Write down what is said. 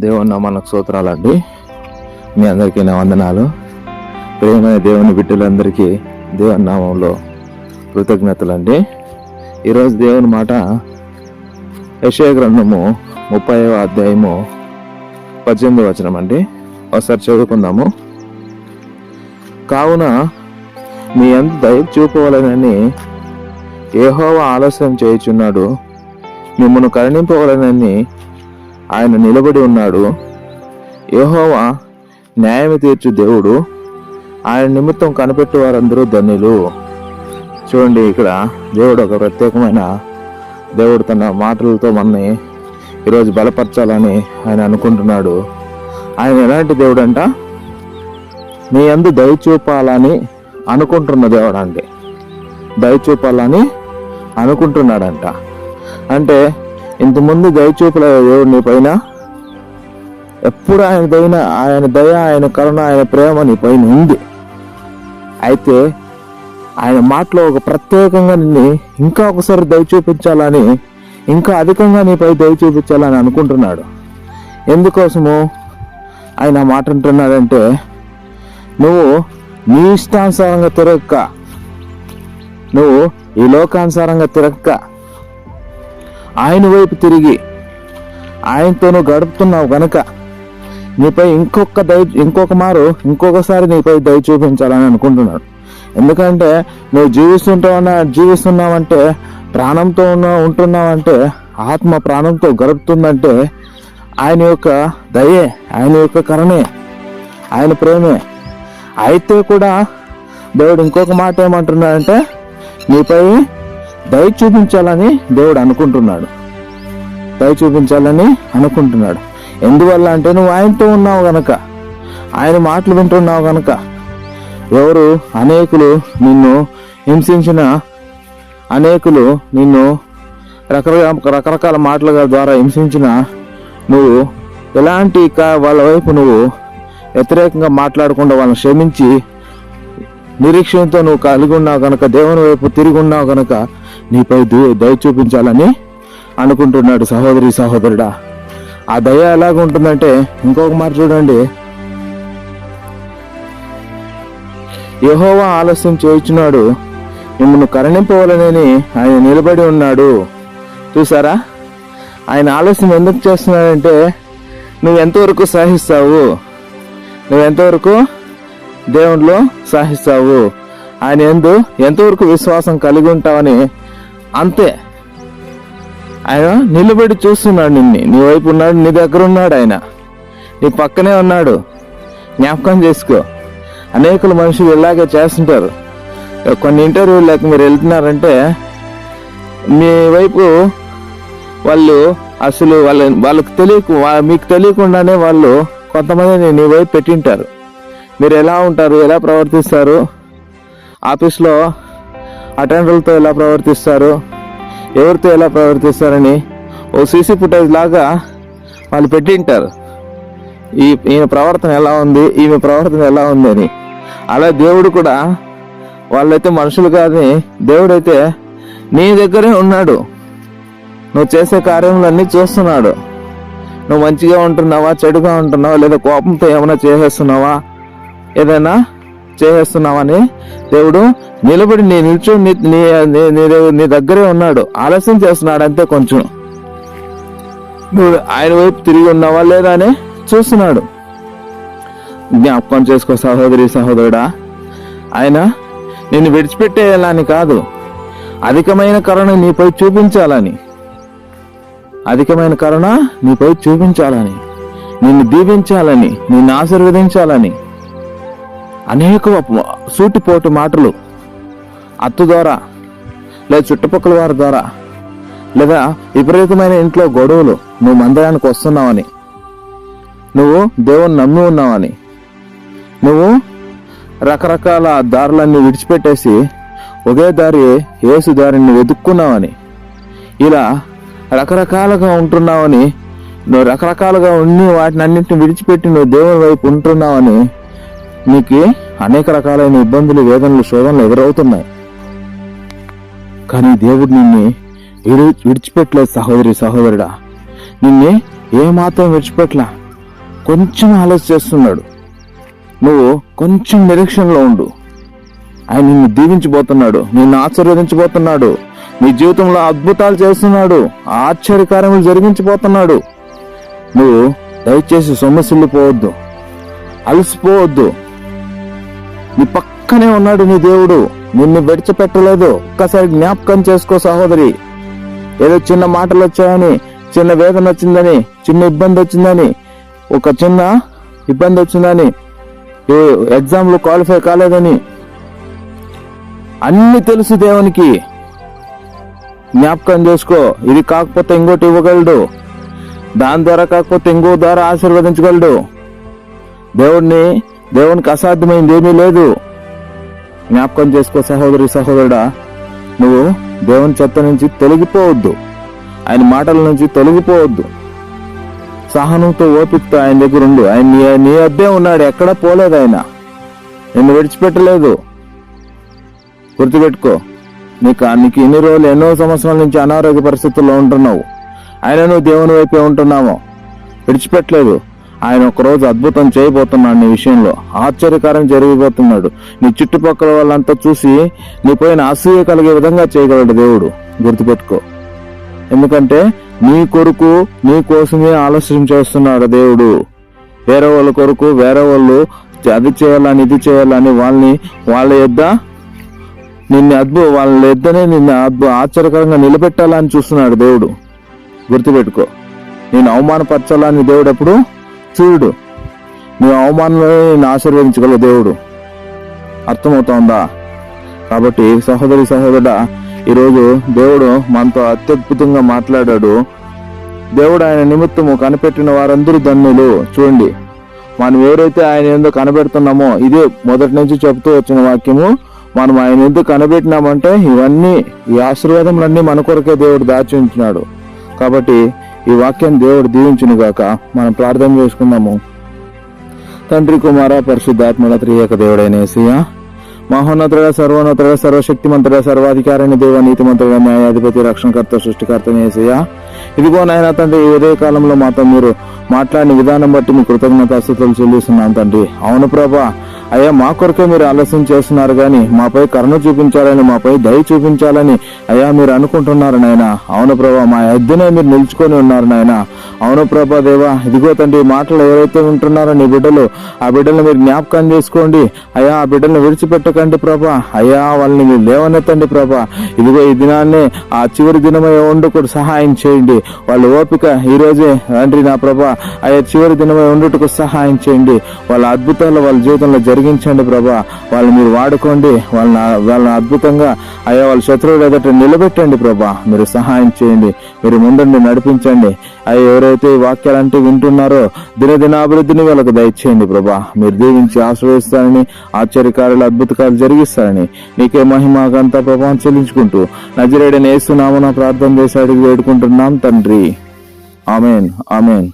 దేవుని నామానికి స్తోత్రాలండి. మీ అందరికీ నా వందనాలు. ప్రియమైన దేవుని బిడ్డలందరికీ దేవుని నామంలో కృతజ్ఞతలండి. ఈరోజు దేవుని మాట యెషయా గ్రంథము 30వ అధ్యాయము 18వ వచనం అండి. ఒకసారి చదువుకుందాము. కావున మీ యందు దయ చూపవలనని యెహోవా ఆలస్యం చేయుచున్నాడు, మిమ్మల్ని కరుణింపవలనని ఆయన నిలబడి ఉన్నాడు. యెహోవా న్యాయము తీర్చు దేవుడు, ఆయన నిమిత్తం కనిపెట్టు వారందరూ ధన్యులు. చూడండి, ఇక్కడ దేవుడు ఒక ప్రత్యేకమైన దేవుడు తన మాటలతో మనని ఈరోజు బలపరచాలని ఆయన అనుకుంటున్నాడు. ఆయన ఎలాంటి దేవుడు అంట? నీ యందు దయ చూపాలని అనుకుంటున్న దేవుడు అండి. దయ చూపాలని అనుకుంటున్నాడంట. అంటే ఇంతకుముందు దయ చూపలే దేవుడు నీ పైన. ఎప్పుడు ఆయన దయ, ఆయన కరుణ, ఆయన ప్రేమ నీ పైన ఉంది. అయితే ఆయన మాటలో ఒక ప్రత్యేకంగా నిన్ను ఇంకా ఒకసారి దయ చూపించాలని, ఇంకా అధికంగా నీపై దయ చూపించాలని అనుకుంటున్నాడు. ఎందుకోసము ఆయన మాట అంటున్నాడంటే, నువ్వు నీ ఇష్టానుసారంగా తిరగక, నువ్వు ఈ లోకానుసారంగా తిరగక, ఆయన వైపు తిరిగి ఆయనతో నువ్వు గడుపుతున్నావు కనుక నీపై ఇంకొకసారి నీపై దయ చూపించాలని అనుకుంటున్నాడు. ఎందుకంటే నువ్వు జీవిస్తున్నావంటే, ప్రాణంతో ఉంటున్నావంటే, ఆత్మ ప్రాణంతో గడుపుతుందంటే ఆయన యొక్క దయే, ఆయన యొక్క కరుణే, ఆయన ప్రేమే. అయితే కూడా దేవుడు ఇంకొక మాట ఏమంటున్నాడంటే, నీపై దయ చూపించాలని దేవుడు అనుకుంటున్నాడు. దయ చూపించాలని అనుకుంటున్నాడు. ఎందువల్ల అంటే నువ్వు ఆయనతో ఉన్నావు గనక, ఆయన మాటలు వింటున్నావు గనక. అనేకులు నిన్ను హింసించిన, అనేకులు నిన్ను రకరకాల మాటల ద్వారా హింసించిన, నువ్వు ఎలాంటి వాళ్ళ వైపు నువ్వు వ్యతిరేకంగా మాట్లాడకుండా వాళ్ళని క్షమించి నిరీక్షణతో నువ్వు కలిగి ఉన్నావు కనుక, దేవుని వైపు తిరిగి ఉన్నావు కనుక నీపై దయ చూపించాలని అనుకుంటున్నాడు. సహోదరి సహోదరుడా, ఆ దయ ఎలాగుంటుందంటే, ఇంకొక మాట చూడండి, యెహోవా ఆలస్యం చేయుచున్నాడు, మిమ్మల్ని కరుణింపవలనని ఆయన నిలబడి ఉన్నాడు. చూసారా, ఆయన ఆలస్యం ఎందుకు చేస్తున్నాడంటే, నువ్వు ఎంతవరకు సహిస్తావు, నువ్వు ఎంతవరకు దేవునిలో సహిస్తావు, ఆయన యందు ఎంతవరకు విశ్వాసం కలిగి ఉంటావని. అంతే. ఆయన నిలబడి చూస్తున్నాడు నిన్ను, నీ వైపు ఉన్నాడు, నీ దగ్గర ఉన్నాడు, ఆయన నీ పక్కనే ఉన్నాడు. జ్ఞాపకం చేసుకో. అనేకుల మనుషులు ఇలాగే చేస్తుంటారు. కొన్ని ఇంటర్వ్యూలకు మీరు వెళ్తున్నారంటే మీ వైపు వాళ్ళు అసలు మీకు తెలియకుండానే వాళ్ళు కొంతమంది నీ వైపు పెట్టింటారు. మీరు ఎలా ఉంటారు, ఎలా ప్రవర్తిస్తారు, ఆఫీస్లో అటెండర్లతో ఎలా ప్రవర్తిస్తారు, ఎవరితో ఎలా ప్రవర్తిస్తారని ఓ సీసీ ఫుటేజ్ లాగా వాళ్ళు పెట్టింటారు. ఈయన ప్రవర్తన ఎలా ఉంది, ఈమె ప్రవర్తన ఎలా ఉంది అని. అలా దేవుడు కూడా, వాళ్ళైతే మనుషులు కాదని దేవుడైతే నీ దగ్గరే ఉన్నాడు. నువ్వు చేసే కార్యములన్నీ చూస్తున్నాడు. నువ్వు మంచిగా ఉంటున్నావా, చెడుగా ఉంటున్నావా, లేదా కోపంతో ఏమైనా ఏదైనా చేసేస్తున్నావని దేవుడు నిలబడి నీ దగ్గరే ఉన్నాడు. ఆలస్యం చేస్తున్నాడు అంతే. కొంచెం నువ్వు ఆయన వైపు తిరిగి ఉన్నావా లేదా అని చూస్తున్నాడు. జ్ఞాపకం చేసుకో సహోదరి సహోదరుడా, ఆయన నిన్ను విడిచిపెట్టేయాలని కాదు, అధికమైన కరుణ నీపై చూపించాలని, అధికమైన కరుణ నీపై చూపించాలని, నిన్ను దీవించాలని, నిన్ను ఆశీర్వదించాలని. అనేక సూటిపోటు మాటలు అత్త ద్వారా, లేదా చుట్టుపక్కల వారి ద్వారా, లేదా విపరీతమైన ఇంట్లో గొడవలు, నువ్వు మందిరానికి వస్తున్నావని, నువ్వు దేవుని నమ్మి ఉన్నావని, నువ్వు రకరకాల దారులన్నీ విడిచిపెట్టేసి ఒకే దారి, యేసు దారిని వెతుక్కున్నావని, ఇలా రకరకాలుగా ఉంటున్నావని, నువ్వు రకరకాలుగా ఉండి వాటిని అన్నింటిని విడిచిపెట్టి నువ్వు దేవుని వైపు ఉంటున్నావని నీకు అనేక రకాలైన ఇబ్బందులు, వేదనలు, శోధనలు ఎదురవుతున్నాయి. కానీ దేవుడు నిన్ను విడిచిపెట్టలేదు సహోదరి సహోదరుడా. నిన్ను ఏమాత్రం విడిచిపెట్టలా. కొంచెం ఆలోచన చేస్తున్నాడు. నువ్వు కొంచెం నిరీక్షణలో ఉండు. ఆయన నిన్ను దీవించబోతున్నాడు, నిన్ను ఆశీర్వదించబోతున్నాడు, నీ జీవితంలో అద్భుతాలు చేస్తున్నాడు, ఆశ్చర్యకార్యములు జరిగించబోతున్నాడు. నువ్వు దయచేసి సొమ్మసిల్లిపోవద్దు, అలసిపోవద్దు. నీ పక్కనే ఉన్నాడు నీ దేవుడు, నిన్ను విడిచిపెట్టలేదు. ఒక్కసారి జ్ఞాపకం చేసుకో సహోదరి. ఏదో చిన్న మాటలు వచ్చాయని, చిన్న వేదన వచ్చిందని, చిన్న ఇబ్బంది వచ్చిందని, ఒక చిన్న ఇబ్బంది వచ్చిందని, ఎగ్జామ్లో క్వాలిఫై కాలేదని, అన్ని తెలుసు దేవునికి. జ్ఞాపకం చేసుకో, ఇది కాకపోతే ఇంకోటి ఇవ్వగలడు, దాని ద్వారా కాకపోతే ఇంకో ద్వారా ఆశీర్వదించగలడు. దేవునికి అసాధ్యమైంది ఏమీ లేదు. జ్ఞాపకం చేసుకో సహోదరి, సహోదరుడా. నువ్వు దేవుని చెత్త నుంచి తొలగిపోవద్దు, ఆయన మాటల నుంచి తొలగిపోవద్దు. సహనంతో ఓపికతో ఆయన దగ్గర ఉండు. ఆయన నీ అద్దే ఉన్నాడు, ఎక్కడా పోలేదు. ఆయన నిన్ను విడిచిపెట్టలేదు. గుర్తుపెట్టుకో. నీకు ఇన్ని రోజులు, ఎన్నో సంవత్సరాల నుంచి అనారోగ్య పరిస్థితుల్లో ఉంటున్నావు. ఆయన నువ్వు దేవుని వైపే ఉంటున్నావు, విడిచిపెట్టలేదు. ఆయన ఒకరోజు అద్భుతం చేయబోతున్నాడు నీ విషయంలో. ఆశ్చర్యకారం జరిగిపోతున్నాడు. నీ చుట్టుపక్కల వాళ్ళంతా చూసి నీ పైన అసూయ కలిగే విధంగా చేయగలడు దేవుడు. గుర్తుపెట్టుకో. ఎందుకంటే నీ కొరకు, నీ కోసమే ఆలోచన చేస్తున్నాడు దేవుడు. వేరే వాళ్ళ కొరకు, వేరే వాళ్ళు అది చేయాలని, ఇది చేయాలని వాళ్ళ యొద్ద నిన్ను ఆశ్చర్యకరంగా నిలబెట్టాలని చూస్తున్నాడు దేవుడు. గుర్తుపెట్టుకో. నేను అవమానపరచాలని దేవుడు ఎప్పుడు చూడు. నీ అవమానంలో నేను ఆశీర్వదించగల దేవుడు. అర్థమవుతోందా? కాబట్టి సహోదరి, సహోదరుడా, ఈరోజు దేవుడు మనతో అత్యద్భుతంగా మాట్లాడాడు. దేవుడు ఆయన నిమిత్తము కనిపెట్టిన వారందరూ ధన్యులు. చూడండి, మనం ఎవరైతే ఆయన ఎందుకు కనబెడుతున్నామో, ఇదే మొదటి నుంచి చెప్తూ వచ్చిన వాక్యము. మనం ఆయన ఎందుకు కనబెట్టినామంటే ఈ ఆశీర్వాదములన్నీ మన కొరకే దేవుడు దాచి ఉంచినాడు. కాబట్టి ఈ వాక్యాన్ని దేవుడు దీవించును గాక. మనం ప్రార్థన చేసుకుందాము. తండ్రి, కుమార, పరిశుద్ధాత్మల త్రియేక దేవుడైన యేసయ్య, మహోన్నతుడ, సర్వోన్నతుడ, సర్వశక్తిమంతుడ, సర్వాధికారైన దేవ, నీతిమంతుడ, న్యాయాధిపతి, రక్షణకర్త, సృష్టికర్త యేసయ్య, ఇదిగో నాయన తండ్రి, ఈ ఉదయ కాలంలో మాతో మీరు మాట్లాడిన విధానం బట్టి మీ కృతజ్ఞతాస్తుతులు చెల్లిస్తున్నాం తండ్రి. అవును ప్రభా, అయ్యా, మా కొరకే మీరు ఆలస్యం చేస్తున్నారు కానీ మాపై కరుణ చూపించాలని, మాపై దయ చూపించాలని అయ్యా మీరు అనుకుంటున్నారు నాయన. అవును ప్రభా, మా ఎద్దునే మీరు నిలుచుకొని ఉన్నారు నాయన. అవును ప్రభా దేవా, ఇదిగో తండ్రి, మాటలు ఎవరైతే ఉంటున్నారో నీ బిడ్డలు, ఆ బిడ్డలు మీరు జ్ఞాపకం చేసుకోండి అయ్యా. ఆ బిడ్డలను విడిచిపెట్టకండి ప్రభా. అయ్యా, వాళ్ళని మీరు లేవనెత్తండి ప్రభా. ఇదిగో ఈ దినాన్ని, ఆ చివరి దినమై ఉండుకు సహాయం చేయండి. వాళ్ళ ఓపిక ఈ రోజే తండ్రి నా ప్రభా, అయ్యా, చివరి దినమై ఉండుటకు సహాయం చేయండి. వాళ్ళ అద్భుతాలు వాళ్ళ జీవితంలో జరిగించండి ప్రభా. వాళ్ళని మీరు వాడుకోండి. వాళ్ళని అద్భుతంగా అయ్యా వాళ్ళ శత్రువులు ఎదుట నిలబెట్టండి ప్రభా. మీరు సహాయం చేయండి, మీరు ముందుండి నడిపించండి అయ్యా. ఎవరైతే ఈ వాక్యాలంటే వింటున్నారో దినదినాభివృద్ధిని వాళ్ళకు దయచేయండి ప్రభా. మీరు దీవించి ఆశీర్వదిస్తారని, ఆశ్చర్యకార్యాలు, అద్భుతకాలు జరిగిస్తారని నీకే మహిమకంతా ప్రభావం చెల్లించుకుంటూ నజరేయుడైన యేసు నామమున ప్రార్థన చేసి అడిగి వేడుకుంటున్నాం తండ్రి. Amen, amen.